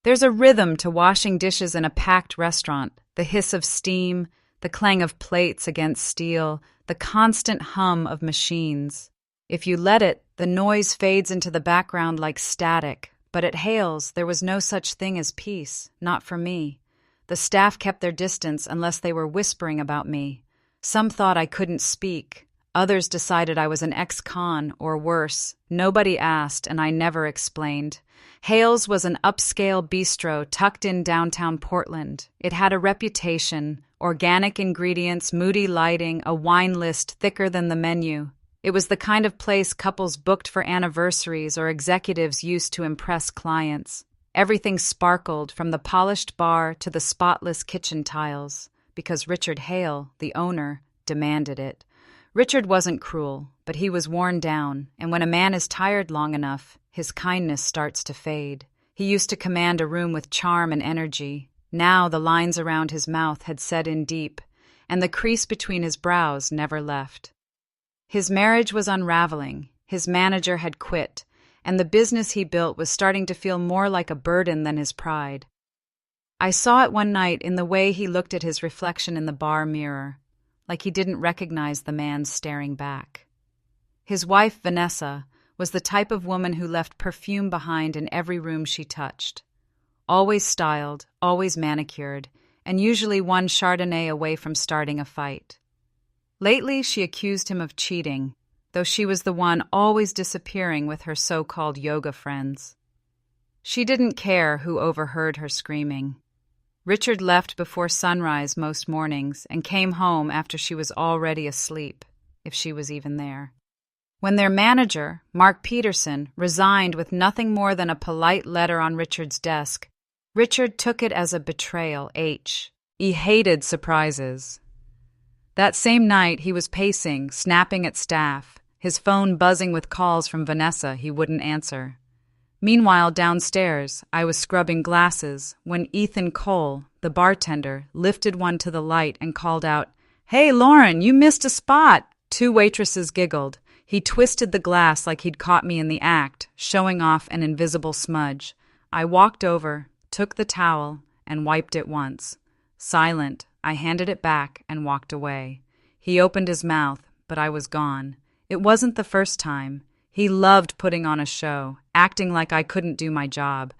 There's a rhythm to washing dishes in a packed restaurant, the hiss of steam, the clang of plates against steel, the constant hum of machines. If you let it, the noise fades into the background like static, but at Hale's there was no such thing as peace, not for me. The staff kept their distance unless they were whispering about me. Some thought I couldn't speak. Others decided I was an ex-con, or worse. Nobody asked, and I never explained. Hale's was an upscale bistro tucked in downtown Portland. It had a reputation, organic ingredients, moody lighting, a wine list thicker than the menu. It was the kind of place couples booked for anniversaries or executives used to impress clients. Everything sparkled, from the polished bar to the spotless kitchen tiles, because Richard Hale, the owner, demanded it. Richard wasn't cruel, but he was worn down, and when a man is tired long enough, his kindness starts to fade. He used to command a room with charm and energy. Now the lines around his mouth had set in deep, and the crease between his brows never left. His marriage was unraveling, his manager had quit, and the business he built was starting to feel more like a burden than his pride. I saw it one night in the way he looked at his reflection in the bar mirror, like he didn't recognize the man staring back. His wife, Vanessa, was the type of woman who left perfume behind in every room she touched. Always styled, always manicured, and usually one Chardonnay away from starting a fight. Lately, she accused him of cheating, though she was the one always disappearing with her so-called yoga friends. She didn't care who overheard her screaming. Richard left before sunrise most mornings and came home after she was already asleep, if she was even there. When their manager, Mark Peterson, resigned with nothing more than a polite letter on Richard's desk, Richard took it as a betrayal. He hated surprises. That same night, he was pacing, snapping at staff, his phone buzzing with calls from Vanessa he wouldn't answer. Meanwhile, downstairs, I was scrubbing glasses when Ethan Cole, the bartender, lifted one to the light and called out, "Hey, Lauren, you missed a spot!" 2 waitresses giggled. He twisted the glass like he'd caught me in the act, showing off an invisible smudge. I walked over, took the towel, and wiped it once. Silent, I handed it back and walked away. He opened his mouth, but I was gone. It wasn't the first time. He loved putting on a show, acting like I couldn't do my job.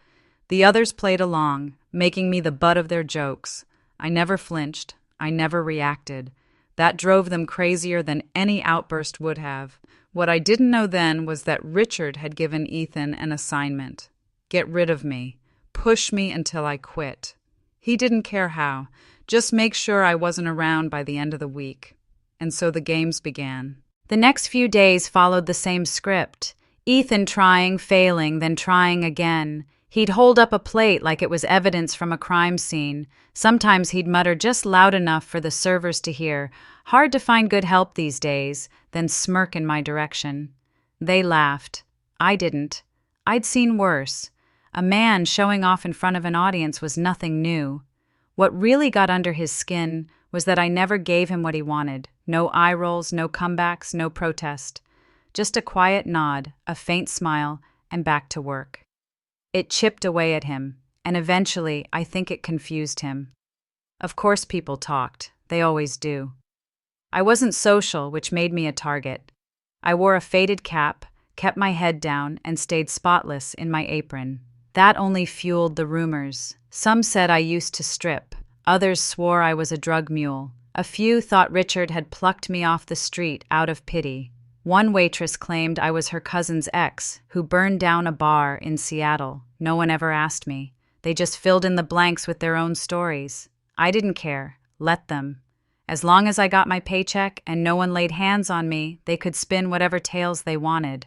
The others played along, making me the butt of their jokes. I never flinched. I never reacted. That drove them crazier than any outburst would have. What I didn't know then was that Richard had given Ethan an assignment. Get rid of me. Push me until I quit. He didn't care how. Just make sure I wasn't around by the end of the week. And so the games began. The next few days followed the same script. Ethan trying, failing, then trying again. He'd hold up a plate like it was evidence from a crime scene. Sometimes he'd mutter just loud enough for the servers to hear, "Hard to find good help these days," then smirk in my direction. They laughed. I didn't. I'd seen worse. A man showing off in front of an audience was nothing new. What really got under his skin was that I never gave him what he wanted. No eye rolls, no comebacks, no protest. Just a quiet nod, a faint smile, and back to work. It chipped away at him, and eventually I think it confused him. Of course people talked. They always do. I wasn't social, which made me a target. I wore a faded cap, kept my head down, and stayed spotless in my apron. That only fueled the rumors. Some said I used to strip. Others swore I was a drug mule. A few thought Richard had plucked me off the street out of pity. One waitress claimed I was her cousin's ex, who burned down a bar in Seattle. No one ever asked me. They just filled in the blanks with their own stories. I didn't care. Let them. As long as I got my paycheck and no one laid hands on me, they could spin whatever tales they wanted.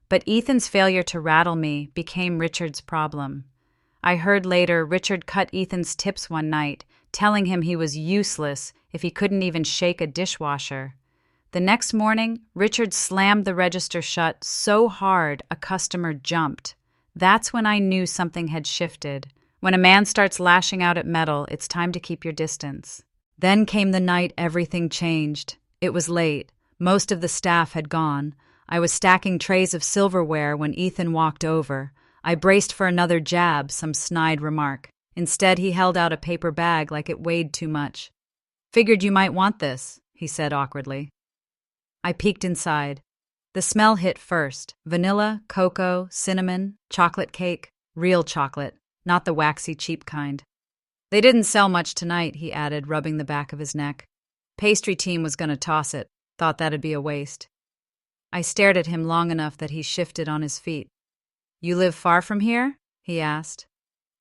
But Ethan's failure to rattle me became Richard's problem. I heard later Richard cut Ethan's tips one night, telling him he was useless if he couldn't even shake a dishwasher. The next morning, Richard slammed the register shut so hard a customer jumped. That's when I knew something had shifted. When a man starts lashing out at metal, it's time to keep your distance. Then came the night everything changed. It was late. Most of the staff had gone. I was stacking trays of silverware when Ethan walked over. I braced for another jab, some snide remark. Instead, he held out a paper bag like it weighed too much. "Figured you might want this," he said awkwardly. I peeked inside. The smell hit first. Vanilla, cocoa, cinnamon, chocolate cake. Real chocolate, not the waxy, cheap kind. "They didn't sell much tonight," he added, rubbing the back of his neck. "Pastry team was going to toss it. Thought that'd be a waste." I stared at him long enough that he shifted on his feet. "You live far from here?" he asked.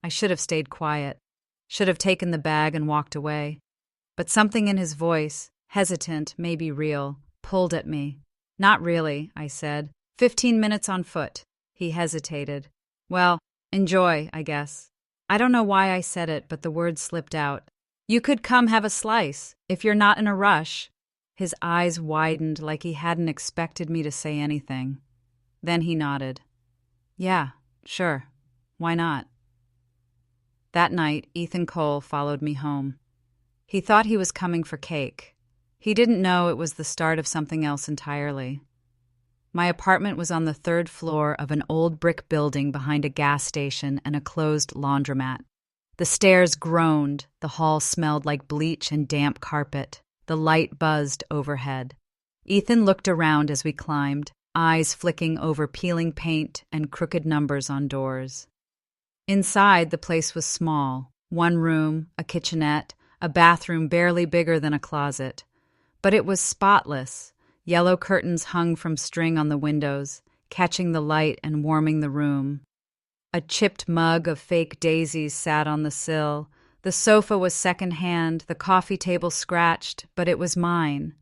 I should have stayed quiet. Should have taken the bag and walked away. But something in his voice, hesitant, maybe real, pulled at me. "Not really," I said. 15 minutes on foot." He hesitated. "Well, enjoy, I guess." I don't know why I said it, but the words slipped out. "You could come have a slice, if you're not in a rush." His eyes widened like he hadn't expected me to say anything. Then he nodded. "Yeah, sure. Why not?" That night, Ethan Cole followed me home. He thought he was coming for cake. He didn't know it was the start of something else entirely. My apartment was on the 3rd floor of an old brick building behind a gas station and a closed laundromat. The stairs groaned, the hall smelled like bleach and damp carpet. The light buzzed overhead. Ethan looked around as we climbed, eyes flicking over peeling paint and crooked numbers on doors. Inside, the place was small. 1 room, a kitchenette, a bathroom barely bigger than a closet. But it was spotless. Yellow curtains hung from string on the windows, catching the light and warming the room. A chipped mug of fake daisies sat on the sill. The sofa was secondhand, the coffee table scratched, but it was mine.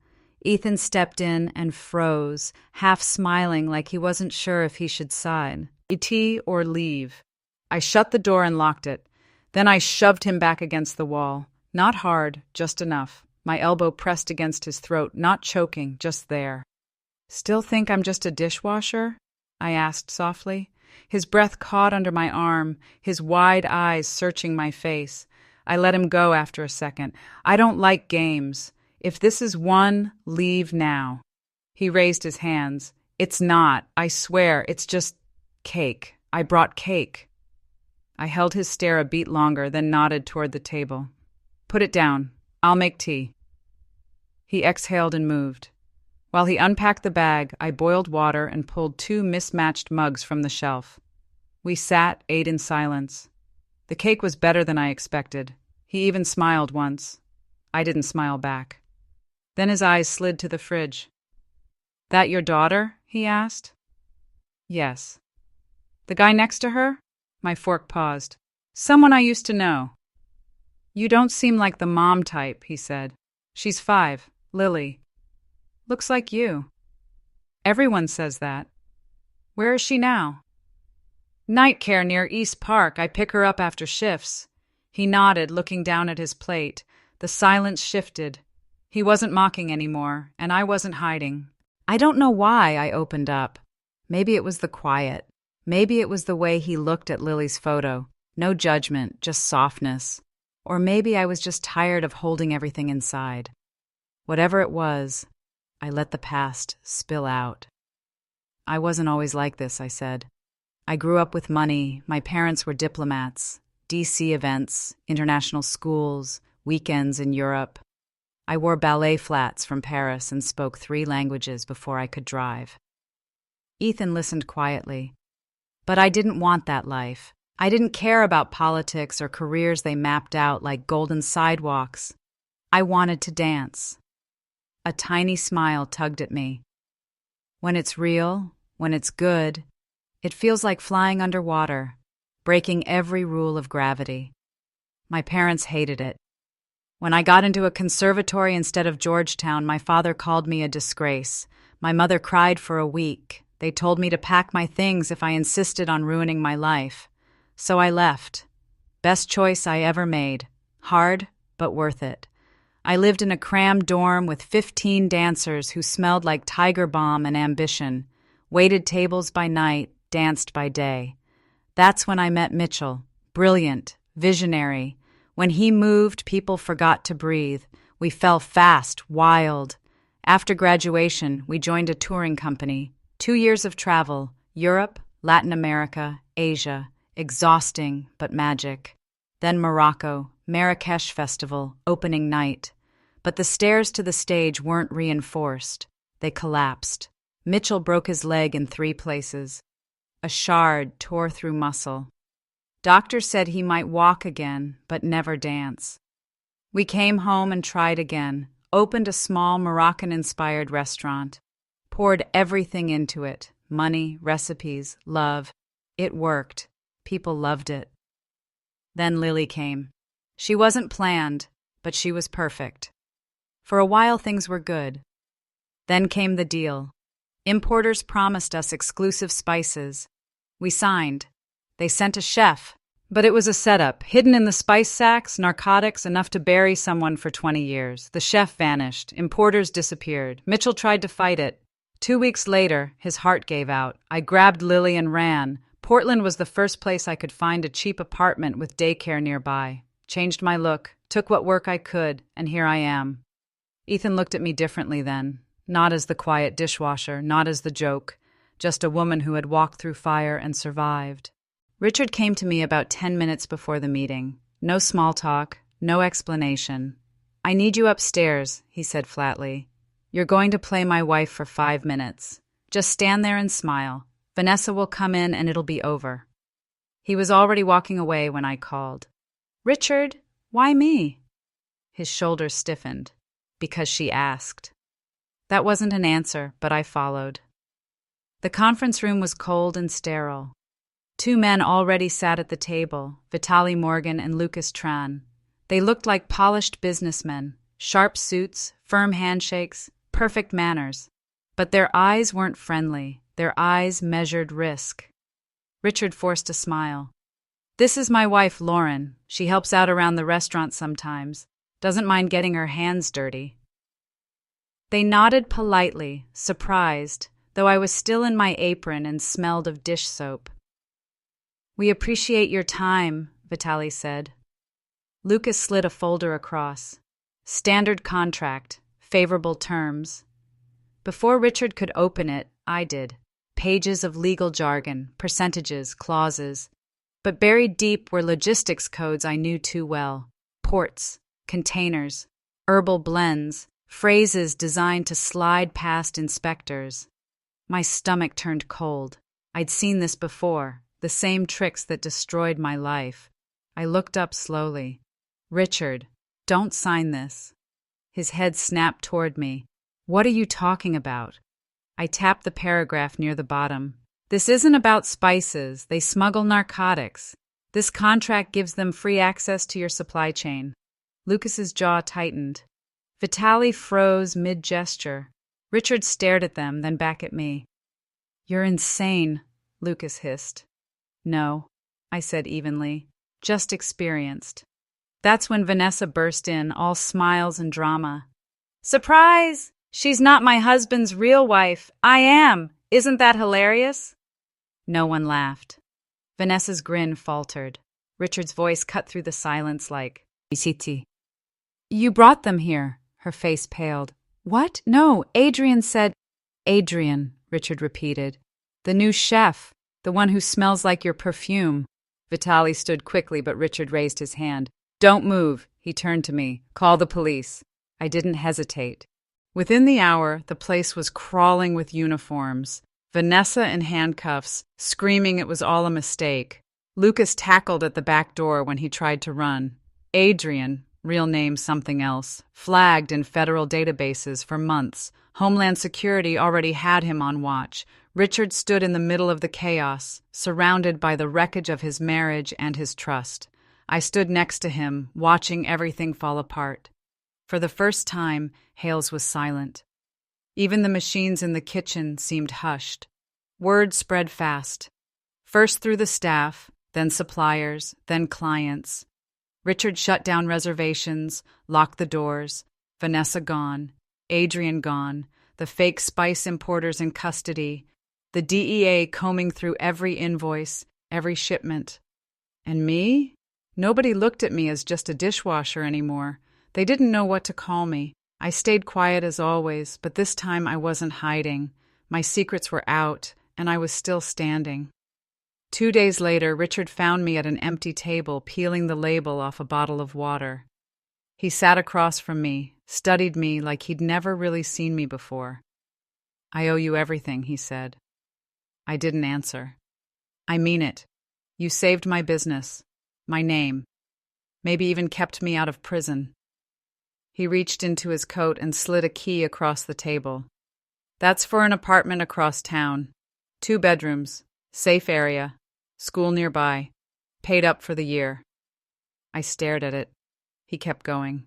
Ethan stepped in and froze, half smiling like he wasn't sure if he should sign. "Tea or leave?" I shut the door and locked it. Then I shoved him back against the wall. Not hard, just enough. My elbow pressed against his throat, not choking, just there. "Still think I'm just a dishwasher?" I asked softly. His breath caught under my arm, his wide eyes searching my face. I let him go after a second. "I don't like games. If this is one, leave now." He raised his hands. "It's not. I swear, it's just cake. I brought cake." I held his stare a beat longer, then nodded toward the table. "Put it down. I'll make tea." He exhaled and moved. While he unpacked the bag, I boiled water and pulled 2 mismatched mugs from the shelf. We sat, ate in silence. The cake was better than I expected. He even smiled once. I didn't smile back. Then his eyes slid to the fridge. "That your daughter?" he asked. "Yes." "The guy next to her?" My fork paused. "Someone I used to know." "You don't seem like the mom type," he said. "She's 5, Lily. Looks like you." "Everyone says that." "Where is she now?" "Night care near East Park. I pick her up after shifts." He nodded, looking down at his plate. The silence shifted. He wasn't mocking anymore, and I wasn't hiding. I don't know why I opened up. Maybe it was the quiet. Maybe it was the way he looked at Lily's photo. No judgment, just softness. Or maybe I was just tired of holding everything inside. Whatever it was, I let the past spill out. "I wasn't always like this," I said. "I grew up with money. My parents were diplomats. DC events, international schools, weekends in Europe. I wore ballet flats from Paris and spoke 3 languages before I could drive." Ethan listened quietly. "But I didn't want that life. I didn't care about politics or careers they mapped out like golden sidewalks. I wanted to dance." A tiny smile tugged at me. "When it's real, when it's good, it feels like flying underwater, breaking every rule of gravity." My parents hated it. When I got into a conservatory instead of Georgetown, my father called me a disgrace. My mother cried for a week. They told me to pack my things if I insisted on ruining my life. So I left. Best choice I ever made. Hard, but worth it. I lived in a crammed dorm with 15 dancers who smelled like Tiger Balm and ambition, waited tables by night, danced by day. That's when I met Mitchell. Brilliant, visionary. When he moved, people forgot to breathe. We fell fast, wild. After graduation, we joined a touring company. 2 years of travel, Europe, Latin America, Asia, exhausting but magic. Then Morocco, Marrakesh Festival, opening night. But the stairs to the stage weren't reinforced. They collapsed. Mitchell broke his leg in 3 places. A shard tore through muscle. Doctors said he might walk again, but never dance. We came home and tried again, opened a small Moroccan-inspired restaurant, poured everything into it, money, recipes, love. It worked. People loved it. Then Lily came. She wasn't planned, but she was perfect. For a while things were good. Then came the deal. Importers promised us exclusive spices. We signed. They sent a chef. But it was a setup. Hidden in the spice sacks, narcotics, enough to bury someone for 20 years. The chef vanished. Importers disappeared. Mitchell tried to fight it. 2 weeks later, his heart gave out. I grabbed Lily and ran. Portland was the first place I could find a cheap apartment with daycare nearby. Changed my look, took what work I could, and here I am. Ethan looked at me differently then. Not as the quiet dishwasher, not as the joke. Just a woman who had walked through fire and survived. Richard came to me about 10 minutes before the meeting. No small talk, no explanation. I need you upstairs, he said flatly. You're going to play my wife for 5 minutes. Just stand there and smile. Vanessa will come in and it'll be over. He was already walking away when I called. Richard, why me? His shoulders stiffened. Because she asked. That wasn't an answer, but I followed. The conference room was cold and sterile. 2 men already sat at the table, Vitaly Morgan and Lucas Tran. They looked like polished businessmen, sharp suits, firm handshakes, perfect manners. But their eyes weren't friendly. Their eyes measured risk. Richard forced a smile. This is my wife, Lauren. She helps out around the restaurant sometimes. Doesn't mind getting her hands dirty. They nodded politely, surprised, though I was still in my apron and smelled of dish soap. We appreciate your time, Vitaly said. Lucas slid a folder across. Standard contract, favorable terms. Before Richard could open it, I did. Pages of legal jargon, percentages, clauses. But buried deep were logistics codes I knew too well. Ports, containers, herbal blends, phrases designed to slide past inspectors. My stomach turned cold. I'd seen this before. The same tricks that destroyed my life. I looked up slowly. Richard, don't sign this. His head snapped toward me. What are you talking about? I tapped the paragraph near the bottom. This isn't about spices. They smuggle narcotics. This contract gives them free access to your supply chain. Lucas's jaw tightened. Vitaly froze mid-gesture. Richard stared at them, then back at me. You're insane, Lucas hissed. No, I said evenly, just experienced. That's when Vanessa burst in, all smiles and drama. Surprise! She's not my husband's real wife. I am. Isn't that hilarious? No one laughed. Vanessa's grin faltered. Richard's voice cut through the silence like, Visiti. You brought them here. Her face paled. What? No, Adrian said. Adrian, Richard repeated. The new chef. The one who smells like your perfume. Vitaly stood quickly, but Richard raised his hand. Don't move, he turned to me. Call the police. I didn't hesitate. Within the hour, the place was crawling with uniforms. Vanessa in handcuffs, screaming it was all a mistake. Lucas tackled at the back door when he tried to run. Adrian, real name something else, flagged in federal databases for months. Homeland Security already had him on watch. Richard stood in the middle of the chaos, surrounded by the wreckage of his marriage and his trust. I stood next to him, watching everything fall apart. For the first time, Hales was silent. Even the machines in the kitchen seemed hushed. Word spread fast. First through the staff, then suppliers, then clients. Richard shut down reservations, locked the doors. Vanessa gone. Adrian gone. The fake spice importers in custody. The DEA combing through every invoice, every shipment. And me? Nobody looked at me as just a dishwasher anymore. They didn't know what to call me. I stayed quiet as always, but this time I wasn't hiding. My secrets were out, and I was still standing. 2 days later, Richard found me at an empty table, peeling the label off a bottle of water. He sat across from me, studied me like he'd never really seen me before. "I owe you everything," he said. I didn't answer. "I mean it. You saved my business, my name, maybe even kept me out of prison." He reached into his coat and slid a key across the table. "That's for an apartment across town. 2 bedrooms, safe area, school nearby, paid up for the year." I stared at it. He kept going.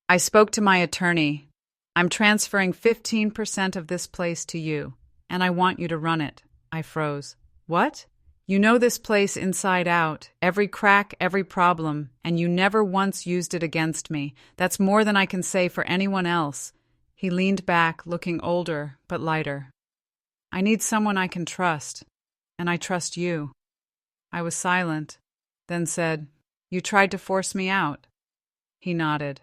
"I spoke to my attorney. I'm transferring 15% of this place to you, and I want you to run it." I froze. "What? You know this place inside out, every crack, every problem, and you never once used it against me. That's more than I can say for anyone else." He leaned back, looking older but lighter. "I need someone I can trust, and I trust you." I was silent, then said, "You tried to force me out." He nodded.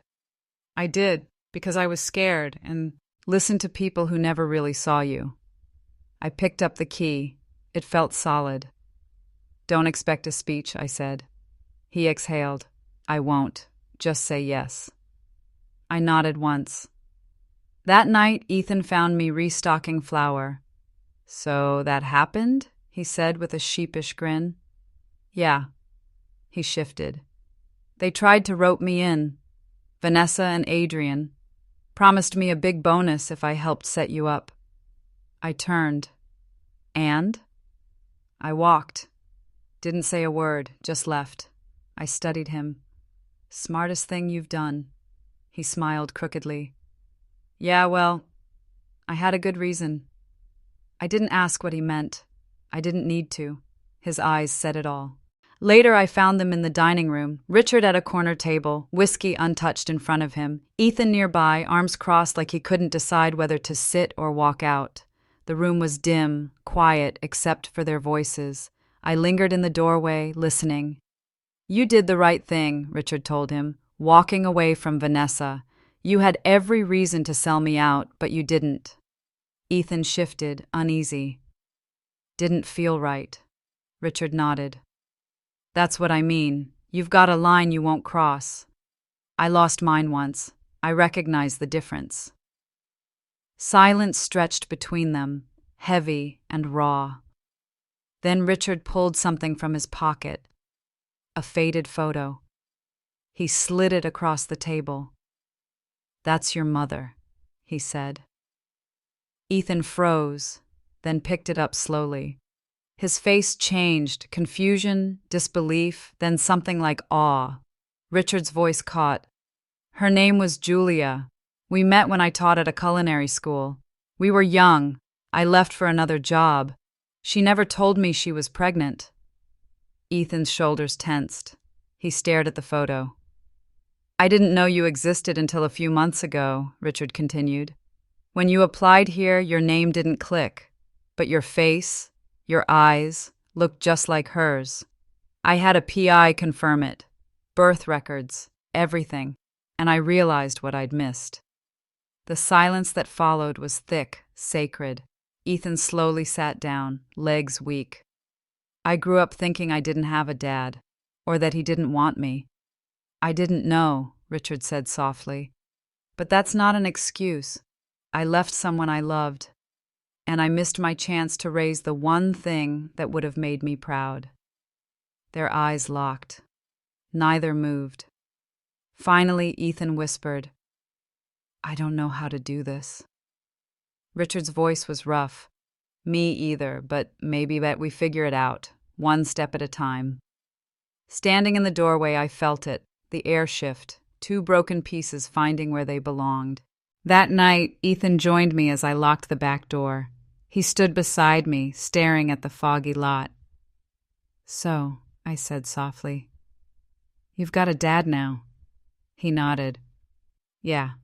"I did, because I was scared and listened to people who never really saw you." I picked up the key. It felt solid. "Don't expect a speech," I said. He exhaled. "I won't. Just say yes." I nodded once. That night, Ethan found me restocking flour. "So that happened?" he said with a sheepish grin. "Yeah." He shifted. "They tried to rope me in. Vanessa and Adrian promised me a big bonus if I helped set you up." I turned. "And?" I walked. Didn't say a word, just left. I studied him. "Smartest thing you've done." He smiled crookedly. "Yeah, well, I had a good reason." I didn't ask what he meant. I didn't need to. His eyes said it all. Later, I found them in the dining room, Richard at a corner table, whiskey untouched in front of him, Ethan nearby, arms crossed like he couldn't decide whether to sit or walk out. The room was dim, quiet, except for their voices. I lingered in the doorway, listening. "You did the right thing," Richard told him, "walking away from Vanessa. You had every reason to sell me out, but you didn't." Ethan shifted, uneasy. "Didn't feel right." Richard nodded. "That's what I mean. You've got a line you won't cross." I lost mine once. I recognized the difference. Silence stretched between them, heavy and raw. Then Richard pulled something from his pocket. A faded photo. He slid it across the table. "That's your mother," he said. Ethan froze, then picked it up slowly. His face changed, confusion, disbelief, then something like awe. Richard's voice caught. "Her name was Julia. We met when I taught at a culinary school. We were young. I left for another job. She never told me she was pregnant." Ethan's shoulders tensed. He stared at the photo. "I didn't know you existed until a few months ago," Richard continued. "When you applied here, your name didn't click, but your face, your eyes, looked just like hers. I had a PI confirm it. Birth records, everything, and I realized what I'd missed." The silence that followed was thick, sacred. Ethan slowly sat down, legs weak. "I grew up thinking I didn't have a dad, or that he didn't want me." "I didn't know," Richard said softly. "But that's not an excuse. I left someone I loved, and I missed my chance to raise the one thing that would have made me proud." Their eyes locked. Neither moved. Finally, Ethan whispered, "I don't know how to do this." Richard's voice was rough. "Me either, but maybe that we figure it out, one step at a time." Standing in the doorway, I felt it, the air shift, 2 broken pieces finding where they belonged. That night, Ethan joined me as I locked the back door. He stood beside me, staring at the foggy lot. "So," I said softly, "you've got a dad now." He nodded. "Yeah,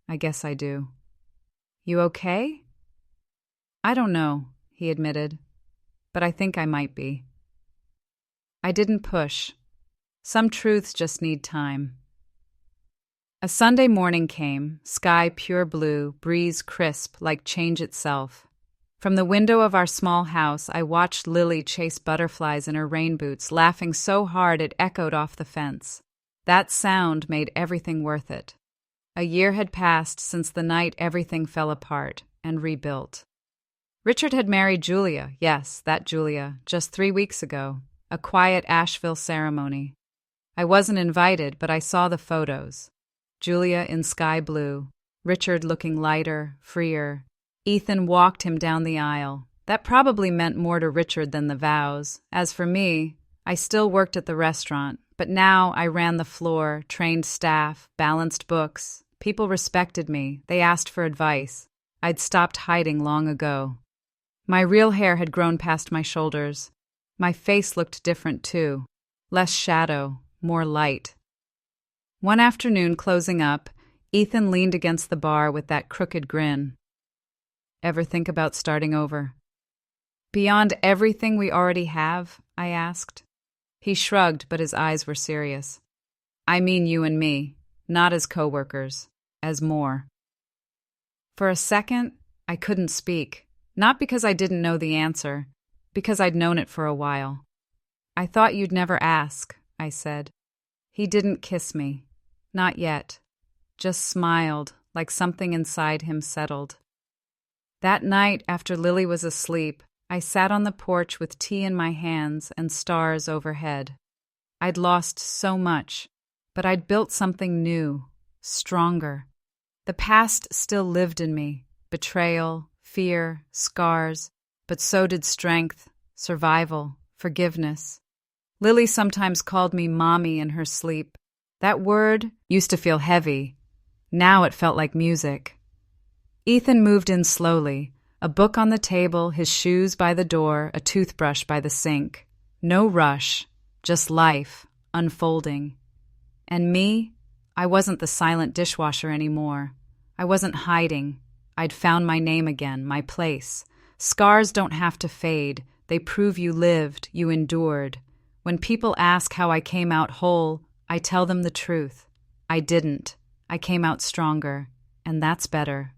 I guess I do." "You okay?" "I don't know," he admitted, "but I think I might be." I didn't push. Some truths just need time. A Sunday morning came, sky pure blue, breeze crisp like change itself. From the window of our small house, I watched Lily chase butterflies in her rain boots, laughing so hard it echoed off the fence. That sound made everything worth it. A year had passed since the night everything fell apart and rebuilt. Richard had married Julia, yes, that Julia, just 3 weeks ago, a quiet Asheville ceremony. I wasn't invited, but I saw the photos. Julia in sky blue, Richard looking lighter, freer. Ethan walked him down the aisle. That probably meant more to Richard than the vows. As for me, I still worked at the restaurant, but now I ran the floor, trained staff, balanced books. People respected me. They asked for advice. I'd stopped hiding long ago. My real hair had grown past my shoulders. My face looked different, too. Less shadow, more light. One afternoon, closing up, Ethan leaned against the bar with that crooked grin. Ever think about starting over? Beyond everything we already have? I asked. He shrugged, but his eyes were serious. I mean you and me, not as co-workers, as more. For a second, I couldn't speak, not because I didn't know the answer, because I'd known it for a while. I thought you'd never ask, I said. He didn't kiss me. Not yet. Just smiled, like something inside him settled. That night, after Lily was asleep, I sat on the porch with tea in my hands and stars overhead. I'd lost so much, but I'd built something new, stronger. The past still lived in me, betrayal, fear, scars, but so did strength, survival, forgiveness. Lily sometimes called me Mommy in her sleep. That word used to feel heavy. Now it felt like music. Ethan moved in slowly, a book on the table, his shoes by the door, a toothbrush by the sink. No rush, just life, unfolding. And me? I wasn't the silent dishwasher anymore. I wasn't hiding. I'd found my name again, my place. Scars don't have to fade. They prove you lived, you endured. When people ask how I came out whole, I tell them the truth. I didn't. I came out stronger, and that's better.